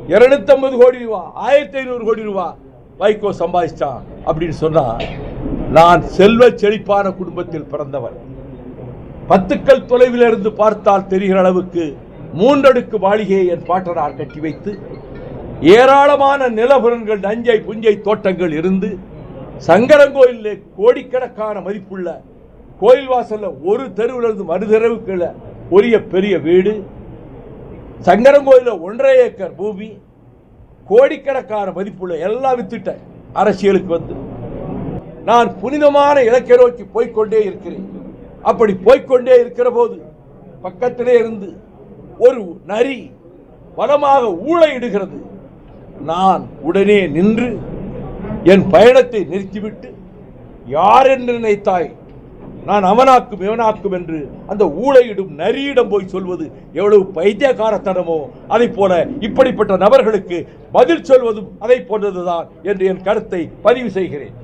250 கோடி ரூபா 1500 கோடி ரூபா வைகோ சம்பாதிச்சான் அப்படின்னு சொன்னா, நான் செல்வ செழிப்பான குடும்பத்தில் பிறந்தவன். 10 கல் தொலைவில் இருந்து பார்த்தால் தெரிகிற அளவுக்கு 3 அடுக்கு மாளிகையை என் பாட்டனார் கட்டி வைத்து ஏராளமான நிலபுலன்கள், நஞ்சை புஞ்சை தோட்டங்கள் இருந்து சங்கரங்கோயிலே கோடிக்கணக்கான மதிப்புள்ள கோயில் வாசல்ல ஒரு தெருவிலிருந்து மறு தெருவுக்கு ஒரு பெரிய வீடு, சங்கரங்கோயில 1.5 ஏக்கர் பூமி, கோடிக்கணக்கான மதிப்புள்ள எல்லாம் வித்துட்ட அரசியலுக்கு வந்து நான் புனிதமான இலக்கை நோக்கி போய்கொண்டே இருக்கிறேன். அப்படி போய்கொண்டே இருக்கிற போது பக்கத்திலே இருந்து ஒரு நரி பலமாக ஊளையிடுகிறது. நான் உடனே நின்று என் பயணத்தை நிறுத்திவிட்டு, யார் என்று நினைத்தாய், நான் அவனாக்கும் இவனாக்கும் என்று அந்த ஊளையிடும் நரியிடம் போய் சொல்வது எவ்வளவு பைத்தியக்காரத்தனமோ, அதை போல இப்படிப்பட்ட நபர்களுக்கு பதில் சொல்வதும் அதை போன்றதுதான் என்று என் கருத்தை பதிவு செய்கிறேன்.